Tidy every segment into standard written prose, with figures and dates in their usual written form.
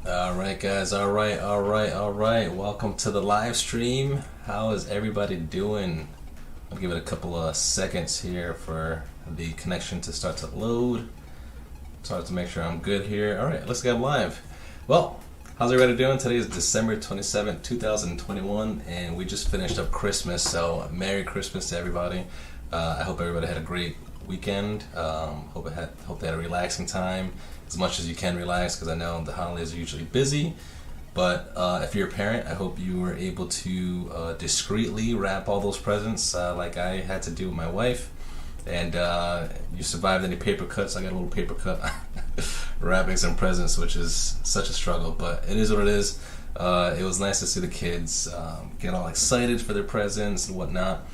Alright guys, alright. Welcome to the live stream. How is everybody doing? I'll give it a couple of seconds here for the connection to start to load. Start to make sure I'm good here. Alright, let's get live. Well, how's everybody doing? Today is December 27th, 2021, and we just finished up Christmas, so Merry Christmas to everybody. I hope everybody had a great weekend. Hope they had a relaxing time, as much as you can relax, because I know the holidays are usually busy. But if you're a parent, I hope you were able to discreetly wrap all those presents like I had to do with my wife. And you survived any paper cuts. I got a little paper cut wrapping some presents, which is such a struggle, but it is what it is. It was nice to see the kids get all excited for their presents and whatnot.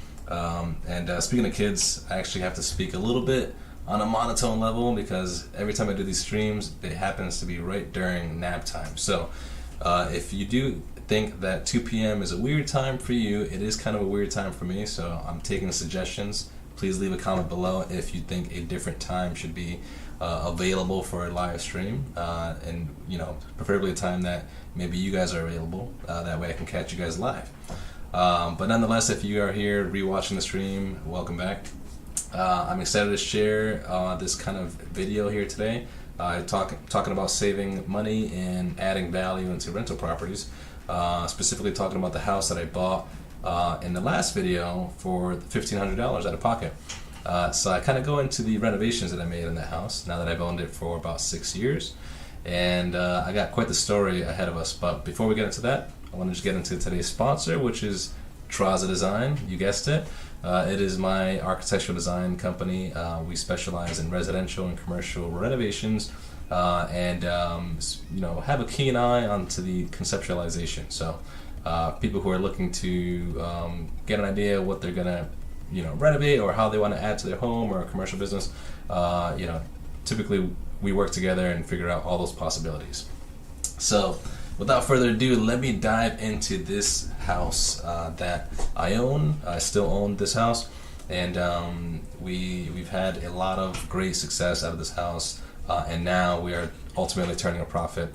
Speaking of kids, I actually have to speak a little bit on a monotone level because every time I do these streams, it happens to be right during nap time. So if you do think that 2 p.m. is a weird time for you, it is kind of a weird time for me, so I'm taking suggestions. Please leave a comment below if you think a different time should be available for a live stream, and preferably a time that maybe you guys are available. That way I can catch you guys live. But nonetheless, if you are here rewatching the stream, welcome back. I'm excited to share this kind of video here today, talking about saving money and adding value into rental properties, specifically talking about the house that I bought in the last video for $1,500 out of pocket. So I kind of go into the renovations that I made in that house now that I've owned it for about 6 years, and I got quite the story ahead of us. But before we get into that, I want to just get into today's sponsor, which is Traza Design. You guessed it. It is my architectural design company. We specialize in residential and commercial renovations, and have a keen eye onto the conceptualization. So people who are looking to get an idea what they're gonna renovate or how they want to add to their home or a commercial business, typically we work together and figure out all those possibilities. So without further ado, let me dive into this house that I own. I still own this house, and we've had a lot of great success out of this house, and now we are ultimately turning a profit,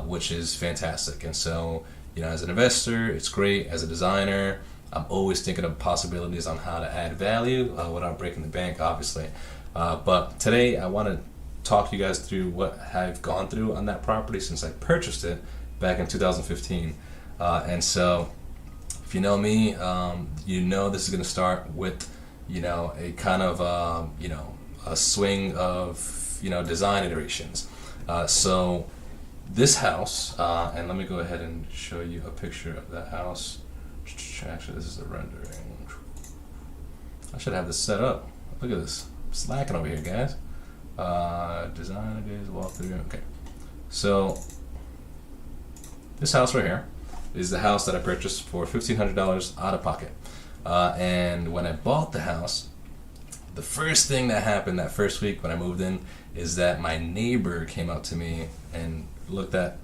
which is fantastic. And so, as an investor, it's great. As a designer, I'm always thinking of possibilities on how to add value without breaking the bank, obviously. But today, I want to talk to you guys through what I've gone through on that property since I purchased it back in 2015. And so, if you know me, this is going to start with, a kind of, a swing of, design iterations. So this house, and let me go ahead and show you a picture of that house. Actually, this is the rendering. I should have this set up. Look at this. I'm slacking over here, guys. Design ideas, walkthrough. Okay. So this house right here is the house that I purchased for $1,500 out of pocket. And when I bought the house, the first thing that happened that first week when I moved in is that my neighbor came up to me and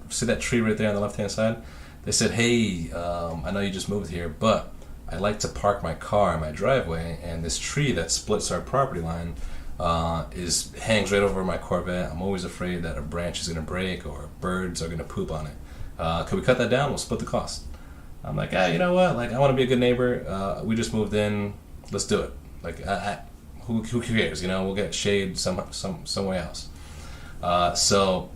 see that tree right there on the left-hand side? They said, hey, I know you just moved here, but I like to park my car in my driveway, and this tree that splits our property line hangs right over my Corvette. I'm always afraid that a branch is going to break or birds are going to poop on it. Could we cut that down? We'll split the cost. I'm like, you know what? Like, I want to be a good neighbor. We just moved in. Let's do it. Like, who cares? We'll get shade some way else. So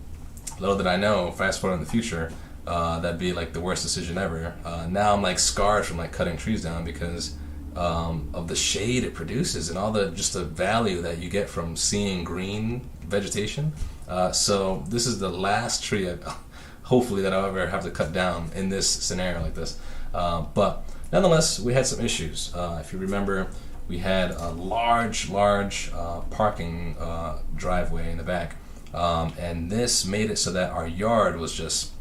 little did I know, fast forward in the future, that'd be like the worst decision ever. Now I'm like scarred from like cutting trees down because of the shade it produces and all the value that you get from seeing green vegetation. So this is the last tree hopefully that I'll ever have to cut down in this scenario like this. But nonetheless, we had some issues. If you remember, we had a large parking driveway in the back, and this made it so that our yard was just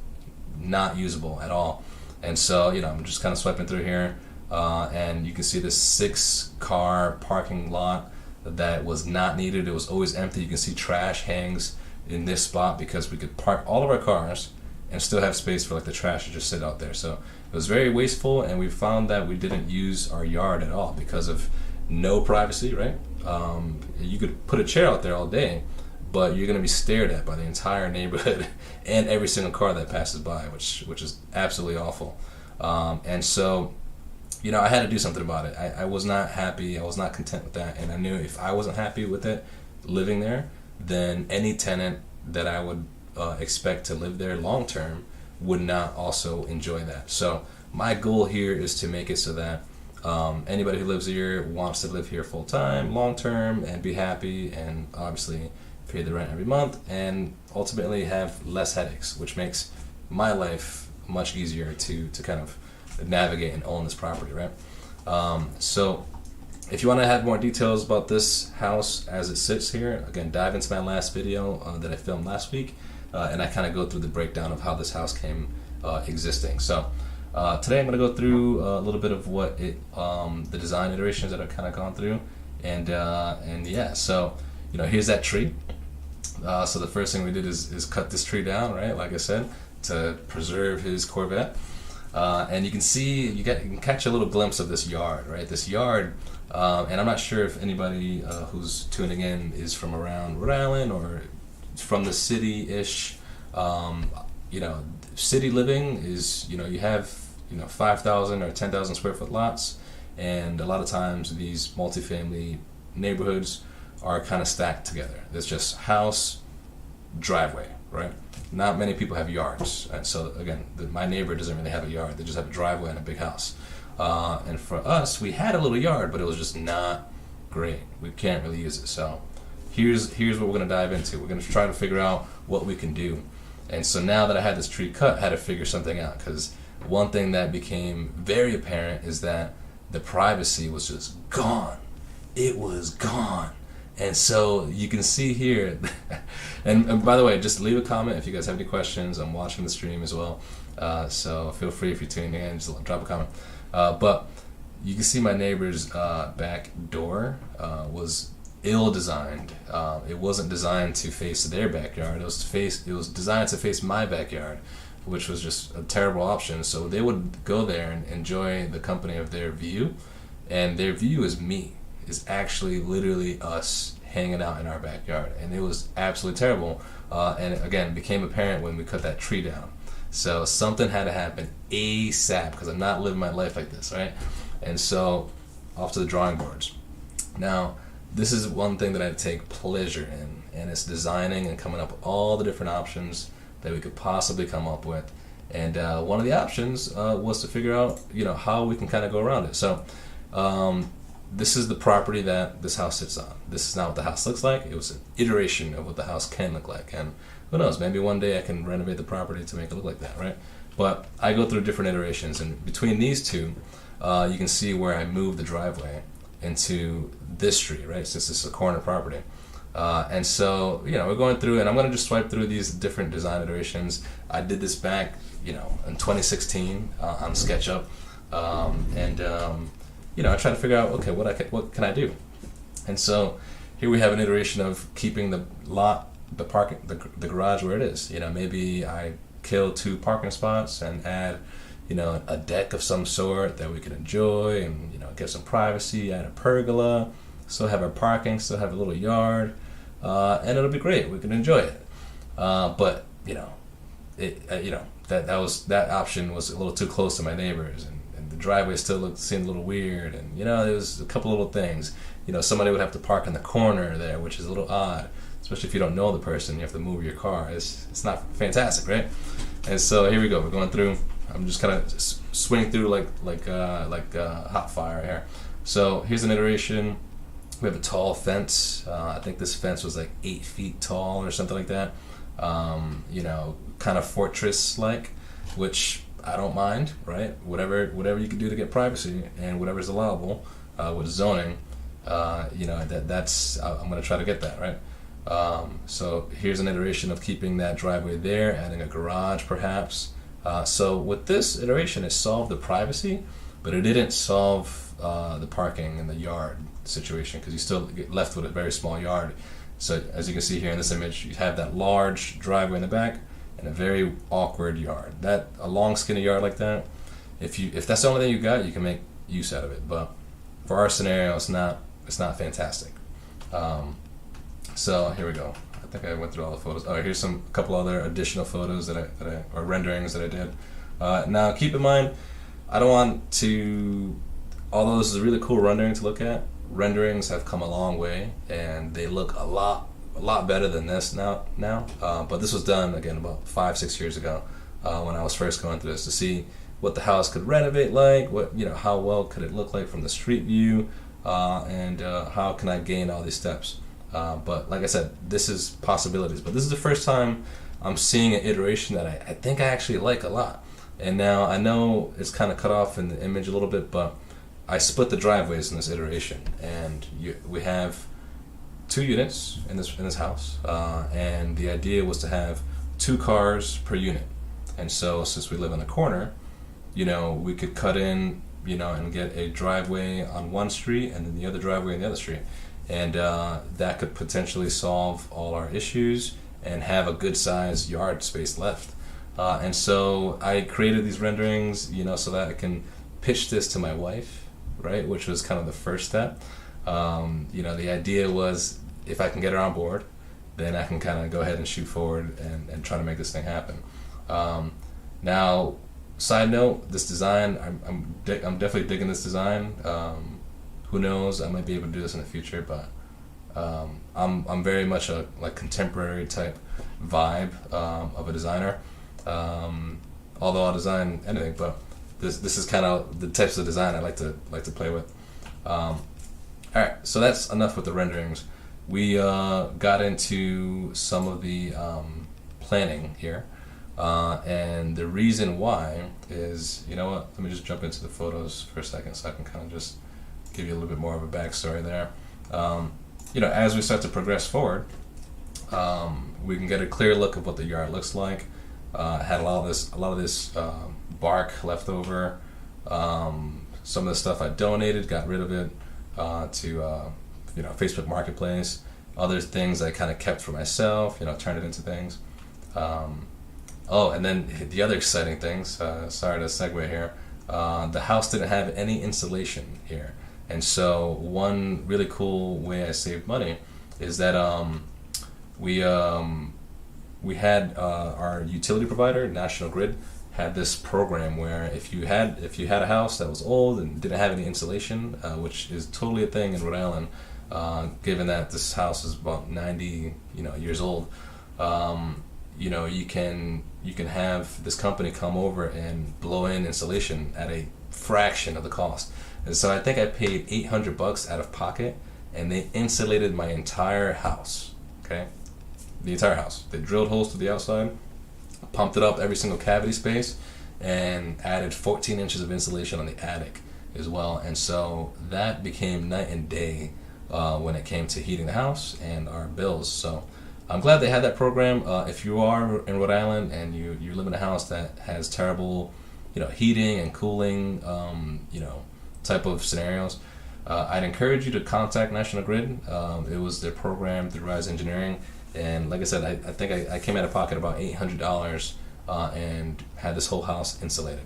not usable at all. And so, I'm just kind of swiping through here, and you can see this 6-car parking lot that was not needed. It was always empty. You can see trash hangs in this spot because we could park all of our cars and still have space for like the trash to just sit out there. So it was very wasteful, and we found that we didn't use our yard at all because of no privacy, right? You could put a chair out there all day, but you're going to be stared at by the entire neighborhood and every single car that passes by, which is absolutely awful. And so, I had to do something about it. I was not happy. I was not content with that, and I knew if I wasn't happy with it living there, then any tenant that I would expect to live there long term would not also enjoy that. So my goal here is to make it so that anybody who lives here wants to live here full time, long term, and be happy, and obviously pay the rent every month, and ultimately have less headaches, which makes my life much easier to kind of navigate and own this property, right? So if you want to have more details about this house as it sits here, again, dive into my last video that I filmed last week, and I kind of go through the breakdown of how this house came existing. So today I'm going to go through a little bit of what the design iterations that I've kind of gone through, and yeah, so here's that tree. So the first thing we did is cut this tree down, right? Like I said, to preserve his Corvette. And you can see, you can catch a little glimpse of this yard, right? This yard, and I'm not sure if anybody who's tuning in is from around Rhode Island or from the city-ish. City living is, you have 5,000 or 10,000 square foot lots, and a lot of times these multifamily neighborhoods are kind of stacked together. There's just house, driveway, right? Not many people have yards, and so again, my neighbor doesn't really have a yard. They just have a driveway and a big house. And for us, we had a little yard, but it was just not great. We can't really use it. So here's what we're going to dive into. We're going to try to figure out what we can do. And so now that I had this tree cut, I had to figure something out, because one thing that became very apparent is that the privacy was just gone. It was gone. And so you can see here, and by the way, just leave a comment if you guys have any questions. I'm watching the stream as well, so feel free if you're tuning in, just drop a comment. But you can see my neighbor's back door was ill-designed. It wasn't designed to face their backyard. It was designed to face my backyard, which was just a terrible option. So they would go there and enjoy the company of their view, and their view is me. Is actually literally us hanging out in our backyard, and it was absolutely terrible. And again, became apparent when we cut that tree down. So something had to happen ASAP, because I'm not living my life like this, right? And so off to the drawing boards. Now, this is one thing that I take pleasure in, and it's designing and coming up with all the different options that we could possibly come up with. And one of the options was to figure out, how we can kind of go around it. So. This is the property that this house sits on. This is not what the house looks like. It was an iteration of what the house can look like. And who knows, maybe one day I can renovate the property to make it look like that, right? But I go through different iterations, and between these two, you can see where I moved the driveway into this street, right? Since this is a corner property. And so, we're going through, and I'm going to just swipe through these different design iterations. I did this back, in 2016 on SketchUp. I try to figure out, okay, what can I do? And so here we have an iteration of keeping the lot, the parking, the garage where it is. Maybe I kill 2 parking spots and add, a deck of some sort that we can enjoy, and get some privacy, add a pergola, still have our parking, still have a little yard, and it'll be great. We can enjoy it. But that option was a little too close to my neighbors, and the driveway still seemed a little weird, and there was a couple little things. Somebody would have to park in the corner there, which is a little odd, especially if you don't know the person. You have to move your car. It's not fantastic, right? And so here we go. We're going through. I'm just kind of swinging through like hot fire here. So here's an iteration. We have a tall fence. I think this fence was like 8 feet tall or something like that. Kind of fortress-like, which I don't mind, right? Whatever you can do to get privacy and whatever's allowable with zoning, that's I'm going to try to get that, right? So here's an iteration of keeping that driveway there, adding a garage perhaps. So with this iteration, it solved the privacy, but it didn't solve the parking in the yard situation, because you still get left with a very small yard. So as you can see here in this image, you have that large driveway in the back and a very awkward yard. A long skinny yard like that, if that's the only thing you got, you can make use out of it. But for our scenario, it's not fantastic. So here we go. I think I went through all the photos. Oh, here's a couple other additional photos or renderings that I did. Now, keep in mind, I don't want to. Although this is a really cool rendering to look at, renderings have come a long way, and they look a lot better than this now. But this was done again about 5-6 years ago when I was first going through this to see what the house could renovate like, how well could it look like from the street view, and how can I gain all these steps. But like I said, this is possibilities. But this is the first time I'm seeing an iteration that I think I actually like a lot. And now I know it's kind of cut off in the image a little bit, but I split the driveways in this iteration, and we have 2 units in this house, and the idea was to have 2 cars per unit. And so since we live in a corner, we could cut in, and get a driveway on one street and then the other driveway on the other street. And that could potentially solve all our issues and have a good size yard space left. And so I created these renderings, so that I can pitch this to my wife, right? Which was kind of the first step. The idea was if I can get her on board, then I can kind of go ahead and shoot forward and try to make this thing happen. Now, side note, this design, I'm definitely digging this design. Who knows? I might be able to do this in the future, but I'm very much a contemporary type vibe of a designer. Although I'll design anything, but this is kind of the types of design I like to play with. All right, so that's enough with the renderings. We got into some of the planning here, and the reason why is, let me just jump into the photos for a second so I can kind of just give you a little bit more of a backstory there. As we start to progress forward, we can get a clear look of what the yard looks like. Had a lot of this bark left over. Some of the stuff I donated, got rid of it to Facebook Marketplace. Other things I kind of kept for myself, turned it into things. And then the other exciting things. Sorry to segue here. The house didn't have any insulation here, and so one really cool way I saved money is that we had our utility provider, National Grid, had this program where if you had a house that was old and didn't have any insulation, which is totally a thing in Rhode Island, given that this house is about 90 years old, you can have this company come over and blow in insulation at a fraction of the cost. And so I think I paid $800 out of pocket, and they insulated my entire house. Okay. The entire house. They drilled holes to the outside, pumped it up every single cavity space, and added 14 inches of insulation on the attic as well. And so that became night and day when it came to heating the house and our bills. So I'm glad they had that program. If you are in Rhode Island and you live in a house that has terrible, heating and cooling, type of scenarios, I'd encourage you to contact National Grid. It was their program through Rise Engineering. And like I said, I think I came out of pocket about $800 and had this whole house insulated.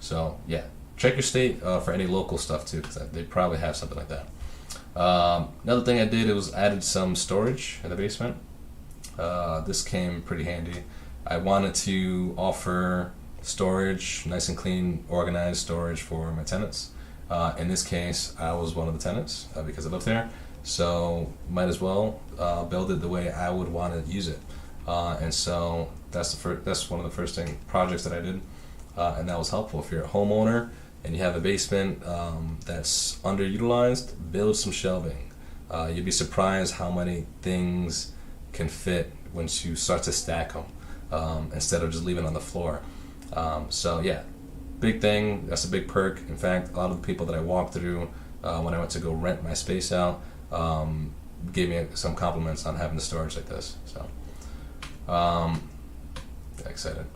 So yeah, check your state for any local stuff too, because they probably have something like that. Another thing I did was added some storage in the basement. This came pretty handy. I wanted to offer storage, nice and clean, organized storage for my tenants. In this case, I was one of the tenants because I lived there. So might as well build it the way I would want to use it, and so that's one of the first projects that I did, and that was helpful. If you're a homeowner and you have a basement that's underutilized, build some shelving. You'd be surprised how many things can fit once you start to stack them instead of just leaving it on the floor. So yeah, big thing. That's a big perk. In fact, a lot of the people that I walked through when I went to go rent my space out gave me some compliments on having the storage like this. So excited.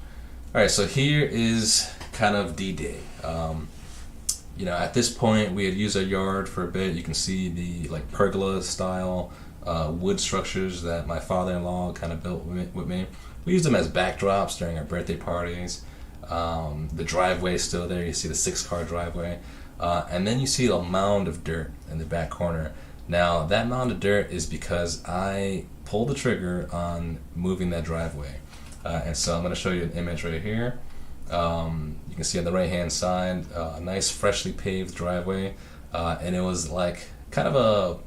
All right, so here is kind of D-Day. At this point we had used our yard for a bit. You can see the pergola style wood structures that my father-in-law kind of built with me. We used them as backdrops during our birthday parties. The driveway is still there. You see the 6-car driveway. And then you see a mound of dirt in the back corner. Now, that mound of dirt is because I pull the trigger on moving that driveway. And so I'm going to show you an image right here. You can see on the right hand side a nice freshly paved driveway, and it was like kind of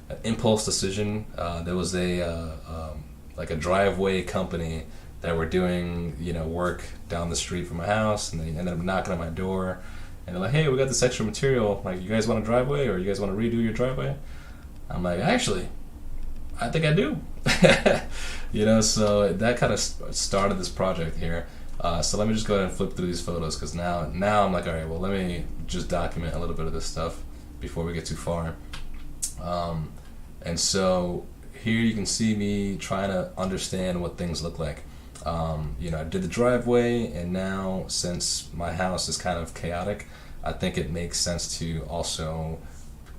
an impulse decision. There was like a driveway company that were doing work down the street from my house, and they ended up knocking on my door, and they're like, "Hey, we got this extra material. Like, you guys want a driveway, or you guys want to redo your driveway?" I'm like, "Actually, I think I do." So that kind of started this project here. So let me just go ahead and flip through these photos, because now I'm like, all right, well, let me just document a little bit of this stuff before we get too far. And so here you can see me trying to understand what things look like. I did the driveway, and now since my house is kind of chaotic, I think it makes sense to also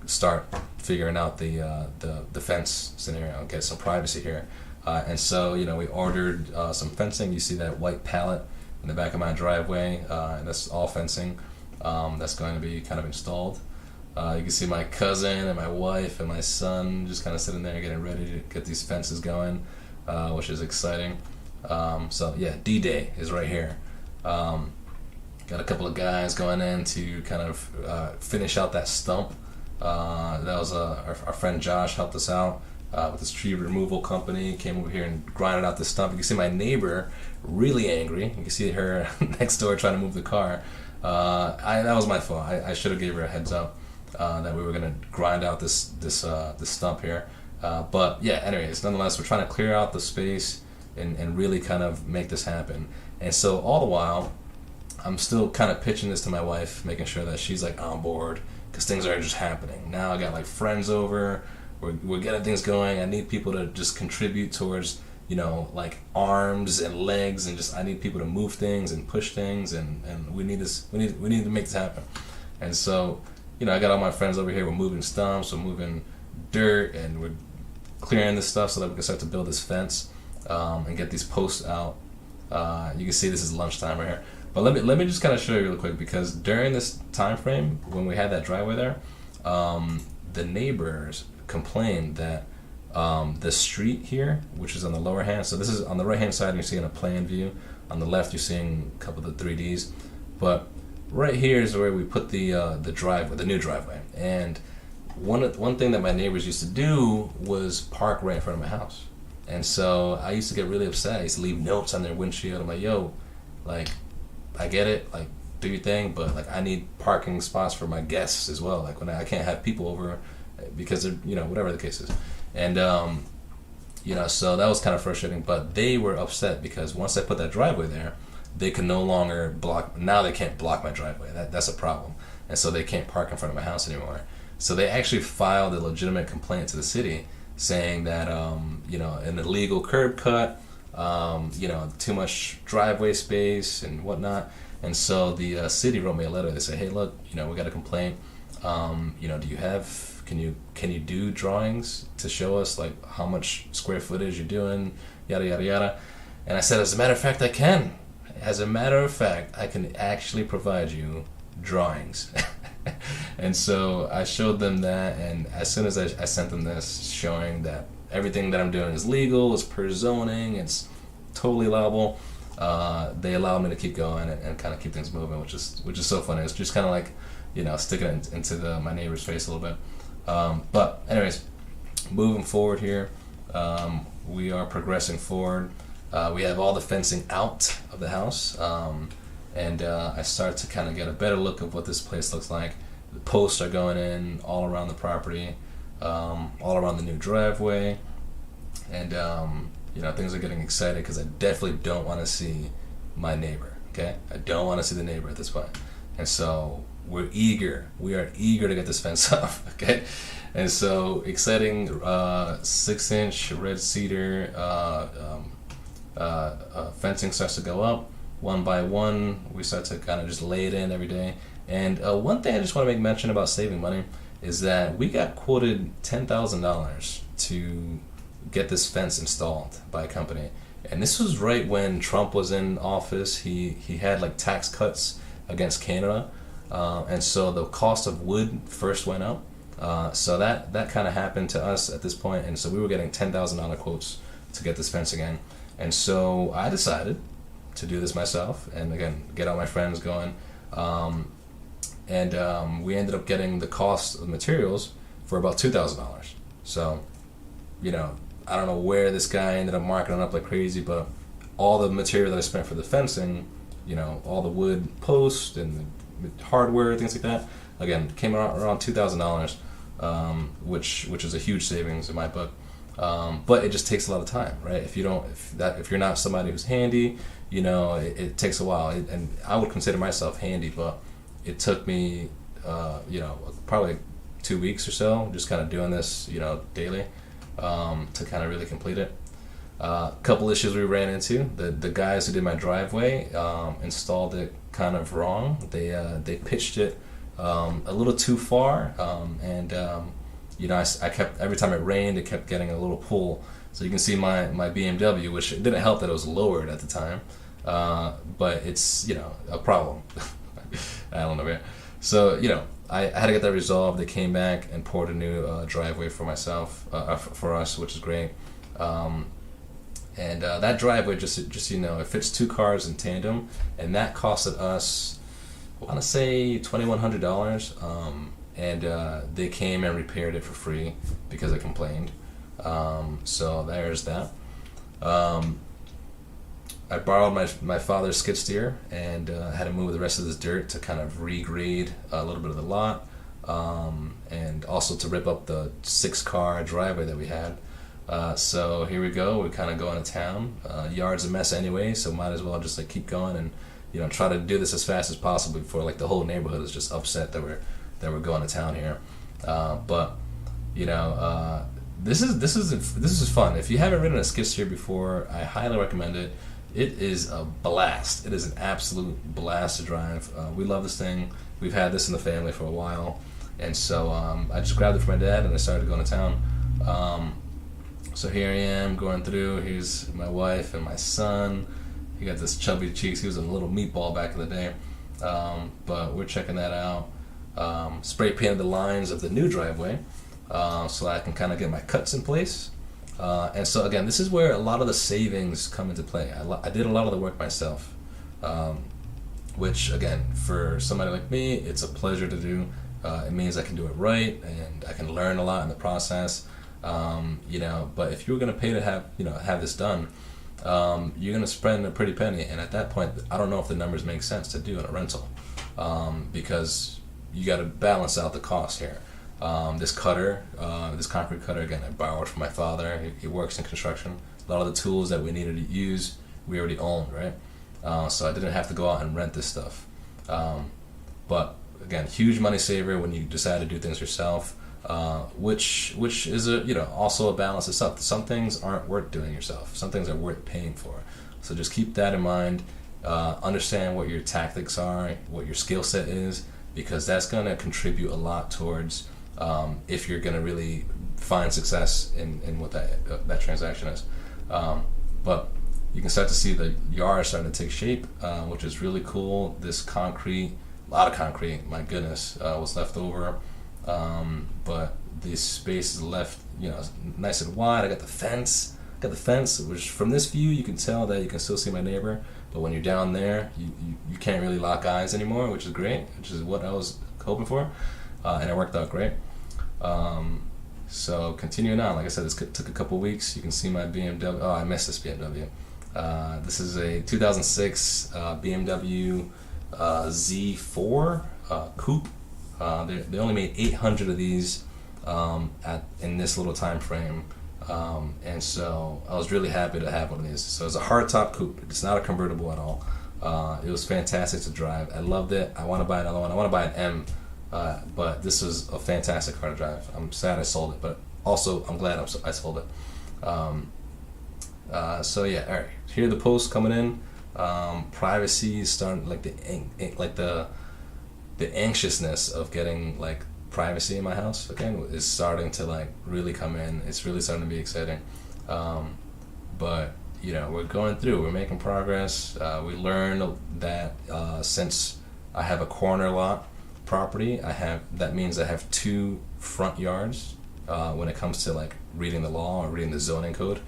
start figuring out the fence scenario, get some privacy here. And so we ordered some fencing. You see that white pallet in the back of my driveway, and that's all fencing that's going to be kind of installed. You can see my cousin and my wife and my son just kind of sitting there getting ready to get these fences going, which is exciting. So yeah, D-Day is right here. Got a couple of guys going in to kind of finish out that stump. That was our friend Josh helped us out with this tree removal company. Came over here and grinded out the stump. You can see my neighbor really angry. You can see her next door trying to move the car. That was my fault. I should have gave her a heads up that we were gonna grind out this stump here. But yeah, anyways, nonetheless, we're trying to clear out the space and really kind of make this happen. And so all the while, I'm still kind of pitching this to my wife, making sure that she's like on board, because things are just happening. Now I got like friends over, we're getting things going. I need people to just contribute towards, like arms and legs, and just I need people to move things and push things, and we need to make this happen. And so, I got all my friends over here. We're moving stumps, we're moving dirt, and we're clearing this stuff so that we can start to build this fence and get these posts out. You can see this is lunchtime right here. But let me just kind of show you real quick, because during this time frame when we had that driveway there, the neighbors complained that the street here, which is on the lower hand, so this is on the right hand side, you're seeing a plan view. On the left, you're seeing a couple of the 3Ds. But right here is where we put the driveway, the new driveway. And one thing that my neighbors used to do was park right in front of my house. And so I used to get really upset. I used to leave notes on their windshield. I'm like, yo, like, I get it, like, do your thing, but like I need parking spots for my guests as well. Like when I can't have people over because they're, whatever the case is. And so that was kind of frustrating. But they were upset because once I put that driveway there, they could no longer block. Now they can't block my driveway. That's a problem. And so they can't park in front of my house anymore. So they actually filed a legitimate complaint to the city, saying that an illegal curb cut, too much driveway space and whatnot. And so the city wrote me a letter. They said, hey, look, we got a complaint. Can you do drawings to show us like how much square footage you're doing, yada yada yada. And I said, as a matter of fact, I can. As a matter of fact, I can actually provide you drawings. And so I showed them that, and as soon as I sent them this showing that everything that I'm doing is legal, it's per zoning, it's totally allowable, they allowed me to keep going and kind of keep things moving, which is so funny. It's just kind of like, sticking it into my neighbor's face a little bit. But anyways, moving forward here, we are progressing forward. We have all the fencing out of the house, and I start to kind of get a better look of what this place looks like. The posts are going in all around the property, all around the new driveway, and things are getting excited because I definitely don't want to see my neighbor. Okay, I don't want to see the neighbor at this point, and so we are eager to get this fence up. Okay, and so exciting 6-inch red cedar fencing starts to go up one by one. We start to kind of just lay it in every day. And one thing I just want to make mention about saving money is that we got quoted $10,000 to get this fence installed by a company. And this was right when Trump was in office. He had like tax cuts against Canada. And so the cost of wood first went up. So that kind of happened to us at this point, and so we were getting $10,000 quotes to get this fence again. And so I decided to do this myself, and again, get all my friends going. We ended up getting the cost of materials for about $2,000. So, I don't know where this guy ended up marking it up like crazy, but all the material that I spent for the fencing, all the wood posts and the hardware, things like that, again, came around $2,000, which is a huge savings in my book. But it just takes a lot of time, right? If you're not somebody who's handy, it takes a while. And I would consider myself handy, but it took me, probably 2 weeks or so, just kind of doing this, daily, to kind of really complete it. A couple issues we ran into. The guys who did my driveway installed it kind of wrong. They pitched it a little too far, I kept, every time it rained, it kept getting a little pull. So you can see my BMW, which it didn't help that it was lowered at the time, but it's a problem. I don't know, man. So I had to get that resolved. They came back and poured a new driveway for for us, which is great. That driveway, just it fits 2 cars in tandem, and that costed us, I want to say $2,100. They came and repaired it for free because I complained. So there's that. I borrowed my father's skid steer and had to move the rest of this dirt to kind of regrade a little bit of the lot, and also to rip up the 6-car driveway that we had. So here we go. We're kind of going to town. Yard's a mess anyway, so might as well just keep going and try to do this as fast as possible before the whole neighborhood is just upset that we're going to town here. This is fun. If you haven't ridden a skid steer before, I highly recommend it. It is a blast. It is an absolute blast to drive. We love this thing. We've had this in the family for a while, and so I just grabbed it for my dad and I started going to town. So here I am going through. Here's my wife and my son. He got this chubby cheeks. He was a little meatball back in the day, but we're checking that out. Spray painted the lines of the new driveway, so I can kind of get my cuts in place. And so again, this is where a lot of the savings come into play. I did a lot of the work myself, which again, for somebody like me, it's a pleasure to do. It means I can do it right, and I can learn a lot in the process. But if you were going to pay to have this done, you're going to spend a pretty penny. And at that point, I don't know if the numbers make sense to do in a rental, because you got to balance out the cost here. This cutter, this concrete cutter, again, I borrowed from my father. He works in construction. A lot of the tools that we needed to use, we already owned, right? So I didn't have to go out and rent this stuff. But again, huge money saver when you decide to do things yourself, which is also a balance itself. Some things aren't worth doing yourself. Some things are worth paying for. So just keep that in mind. Understand what your tactics are, what your skill set is, because that's going to contribute a lot towards if you're going to really find success in what that transaction is. But you can start to see the yard starting to take shape, which is really cool. This concrete, a lot of concrete, my goodness, was left over. But the space is left, nice and wide. I got the fence, which from this view you can tell that you can still see my neighbor. But when you're down there, you can't really lock eyes anymore, which is great, which is what I was hoping for, and it worked out great. So continuing on, like I said, this took a couple weeks. You can see my BMW. Oh, I missed this BMW. This is a 2006 BMW Z4 coupe. They only made 800 of these in this little time frame. And so I was really happy to have one of these. So it's a hardtop coupe. It's not a convertible at all. It was fantastic to drive. I loved it. I want to buy another one. I want to buy an M, but this is a fantastic car to drive. I'm sad I sold it, but also I'm glad I sold it. So yeah, all right. Here are the posts coming in. Privacy is starting, the anxiousness of getting privacy in my house again is starting to really come in. It's really starting to be exciting. But we're going through, we're making progress. We learned that since I have a corner lot, property, that means I have 2 front yards when it comes to like reading the law or reading the zoning code.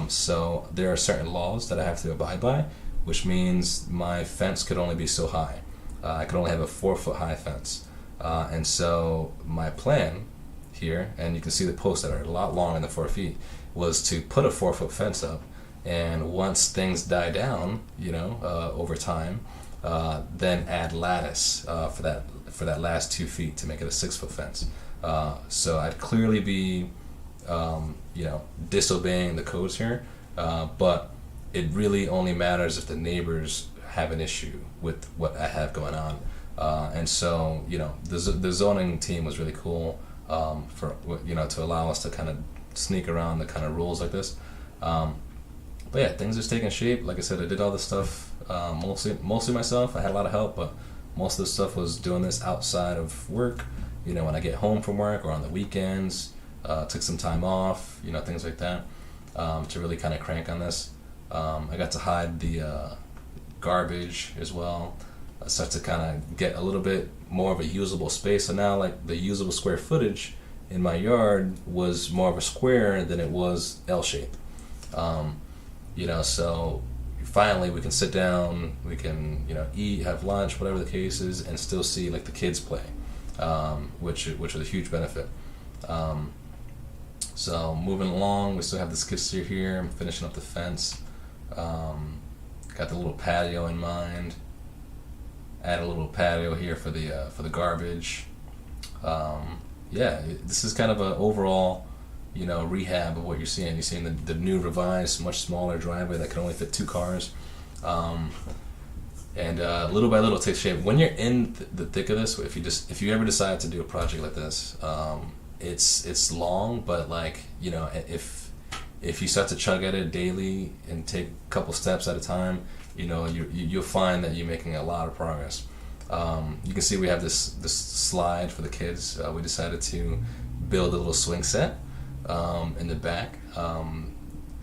So there are certain laws that I have to abide by, which means my fence could only be so high. I could only have a 4-foot high fence. And so my plan here, and you can see the posts that are a lot longer than 4 feet, was to put a 4-foot fence up, and once things die down, over time, then add lattice for that last 2 feet to make it a 6-foot fence. So I'd clearly be disobeying the codes here, but it really only matters if the neighbors have an issue with what I have going on. And so the zoning team was really cool for to allow us to kind of sneak around the kind of rules like this. But yeah, things are taking shape. Like I said, I did all this stuff mostly myself. I had a lot of help, but most of the stuff was doing this outside of work. When I get home from work or on the weekends, took some time off, things like that, to really kind of crank on this. I got to hide the garbage as well. I started to kind of get a little bit more of a usable space. So now, like, the usable square footage in my yard was more of a square than it was L-shaped. So finally we can sit down, we can, eat, have lunch, whatever the case is, and still see like the kids play, which was a huge benefit. So moving along, we still have the skid steer here. I'm finishing up the fence. Got the little patio in mind. Add a little patio here for the garbage. This is kind of an overall, rehab of what you're seeing. You're seeing the new revised, much smaller driveway that can only fit 2 cars. And little by little it takes shape. When you're in the thick of this, if you ever decide to do a project like this, it's long, but like, if you start to chug at it daily and take a couple steps at a time, you'll find that you're making a lot of progress. You can see we have this slide for the kids. We decided to build a little swing set in the back.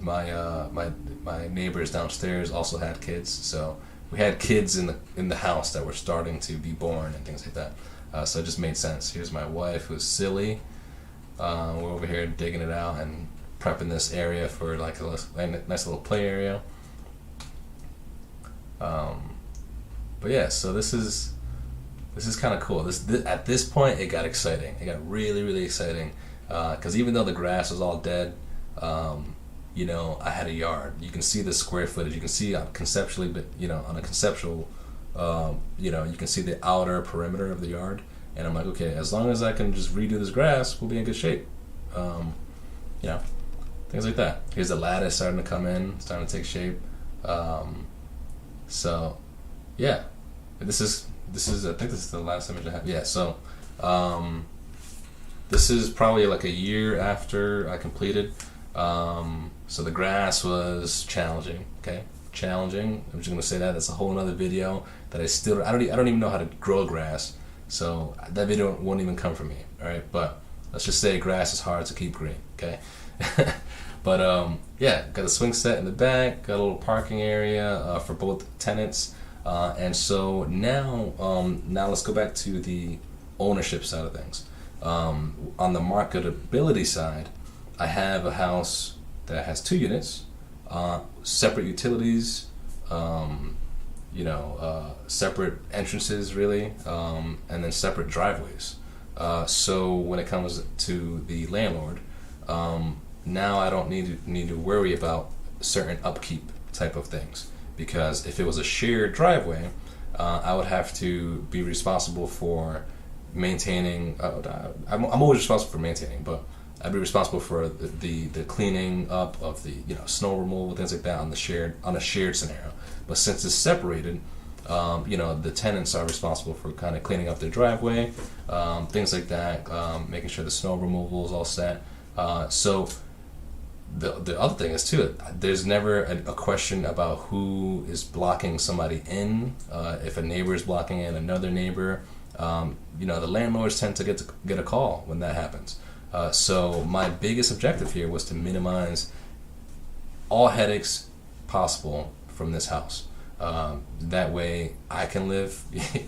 My neighbors downstairs also had kids, so we had kids in the house that were starting to be born and things like that. So it just made sense. Here's my wife, who's silly. We're over here digging it out and prepping this area for like a nice little play area. But yeah, so this is kind of cool. At this point, it got exciting. It got really, really exciting, because even though the grass was all dead, I had a yard. You can see the square footage. You can see conceptually, but on a conceptual, you can see the outer perimeter of the yard. And I'm like, okay, as long as I can just redo this grass, we'll be in good shape. Things like that. Here's the lattice starting to come in, starting to take shape. So, yeah, this is I think this is the last image I have. Yeah, so this is probably like a year after I completed. So the grass was challenging. Okay, challenging. I'm just gonna say that. That's a whole other video that I don't even know how to grow grass. So that video won't even come from me. All right, but let's just say grass is hard to keep green. Okay. But got a swing set in the back, got a little parking area for both tenants, and so now let's go back to the ownership side of things. On the marketability side, I have a house that has 2 units, separate utilities, separate entrances really, and then separate driveways. So when it comes to the landlord, now I don't need to worry about certain upkeep type of things, because if it was a shared driveway, I would have to be responsible for maintaining. I'm always responsible for maintaining, but I'd be responsible for the cleaning up of the snow removal, things like that on a shared scenario. But since it's separated, the tenants are responsible for kind of cleaning up their driveway, things like that, making sure the snow removal is all set. So the other thing is too, there's never a question about who is blocking somebody in. If a neighbor is blocking in another neighbor, the landlords tend to get a call when that happens. So my biggest objective here was to minimize all headaches possible from this house. That way I can live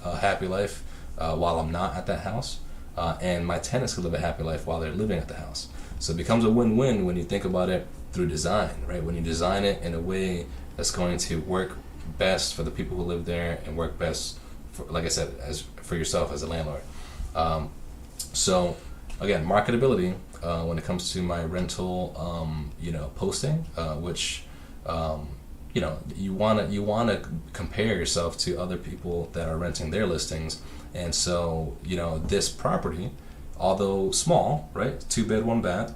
a happy life, while I'm not at that house, and my tenants can live a happy life while they're living at the house. So it becomes a win-win when you think about it through design, right? When you design it in a way that's going to work best for the people who live there and work best, for, like I said, as for yourself as a landlord. So again, marketability when it comes to my rental, posting, which you wanna compare yourself to other people that are renting their listings, and so this property, although small, right, 2-bed, 1-bath,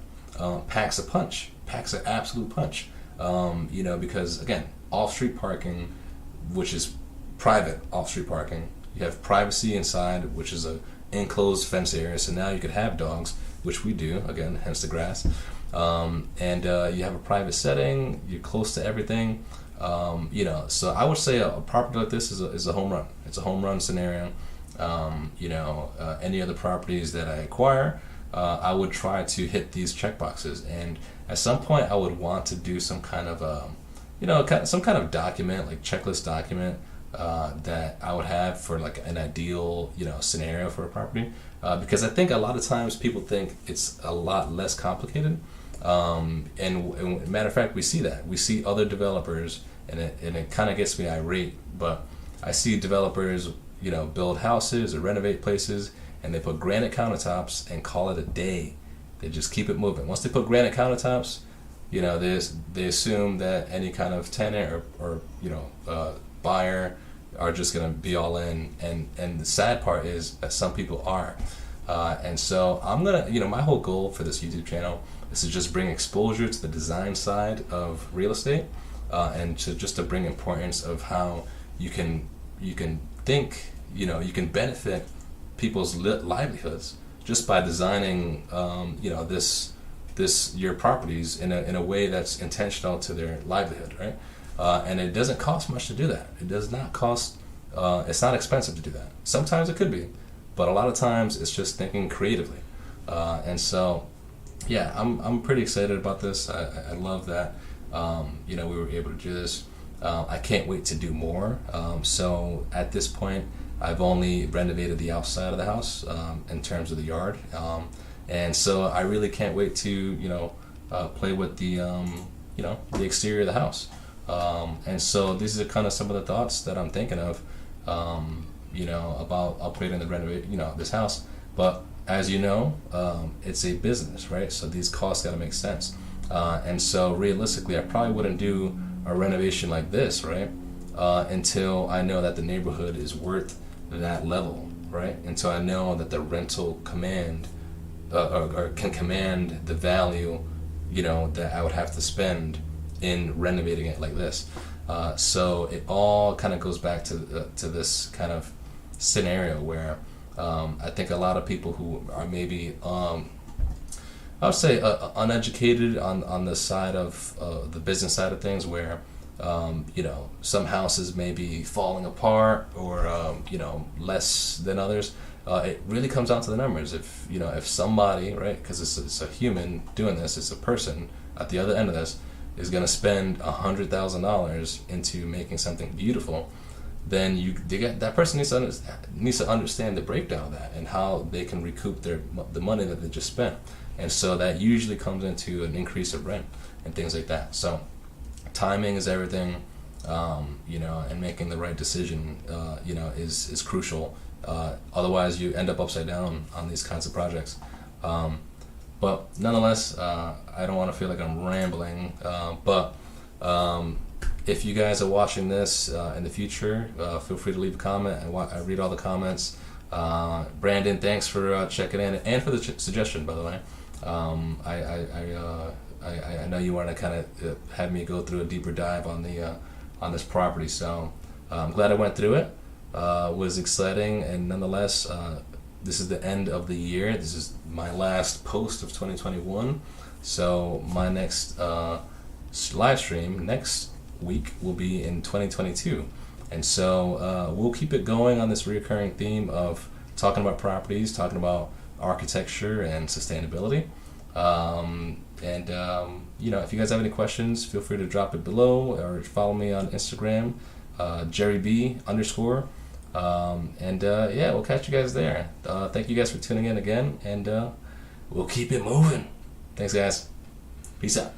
packs an absolute punch, because again, off-street parking, which is private off-street parking. You have privacy inside, which is a enclosed fence area, so now you could have dogs, which we do, again, hence the grass. And you have a private setting, you're close to everything. So I would say a property like this is a home run. It's a home run scenario. Any other properties that I acquire, I would try to hit these checkboxes. And at some point, I would want to do some kind of some kind of document, like checklist document, that I would have for like an ideal, scenario for a property. Because I think a lot of times people think it's a lot less complicated. And matter of fact, we see that. We see other developers, and it kind of gets me irate, but I see developers, build houses or renovate places, and they put granite countertops and call it a day. They just keep it moving. Once they put granite countertops, they assume that any kind of tenant or buyer are just going to be all in, and the sad part is that some people are, and so I'm gonna, my whole goal for this YouTube channel is to just bring exposure to the design side of real estate, and to bring importance of how you can think, you can benefit people's livelihoods just by designing, your properties in a way that's intentional to their livelihood, right? And it doesn't cost much to do that. It does not cost. It's not expensive to do that. Sometimes it could be, but a lot of times it's just thinking creatively. And so, yeah, I'm pretty excited about this. I love that. We were able to do this. I can't wait to do more. So at this point, I've only renovated the outside of the house in terms of the yard, and so I really can't wait to play with the the exterior of the house. And so these are kind of some of the thoughts that I'm thinking of, about upgrading the renovate, this house. But as it's a business, right? So these costs got to make sense. And so realistically, I probably wouldn't do a renovation like this, right? Until I know that the neighborhood is worth that level, right? Until I know that the rental command or can command the value, that I would have to spend in renovating it like this. So it all kind of goes back to this kind of scenario where I think a lot of people who are maybe I would say uneducated on the side of the business side of things, where some houses may be falling apart or less than others. It really comes down to the numbers. If somebody, right, because it's a human doing this, it's a person at the other end of this, is going to spend $100,000 into making something beautiful, then that person needs to understand the breakdown of that and how they can recoup the money that they just spent. And so that usually comes into an increase of rent and things like that. So timing is everything, and making the right decision, is crucial. Otherwise, you end up upside down on these kinds of projects. But nonetheless, I don't want to feel like I'm rambling. But if you guys are watching this in the future, feel free to leave a comment. I read all the comments. Brandon, thanks for checking in and for the suggestion, by the way. I know you want to kind of have me go through a deeper dive on this property, so I'm glad I went through it. Was exciting, and nonetheless, this is the end of the year. This is my last post of 2021. So my next live stream next week will be in 2022. And so we'll keep it going on this recurring theme of talking about properties, talking about architecture and sustainability. If you guys have any questions, feel free to drop it below or follow me on Instagram, JerryB_. Yeah, we'll catch you guys there. Thank you guys for tuning in again, and we'll keep it moving. Thanks, guys. Peace out.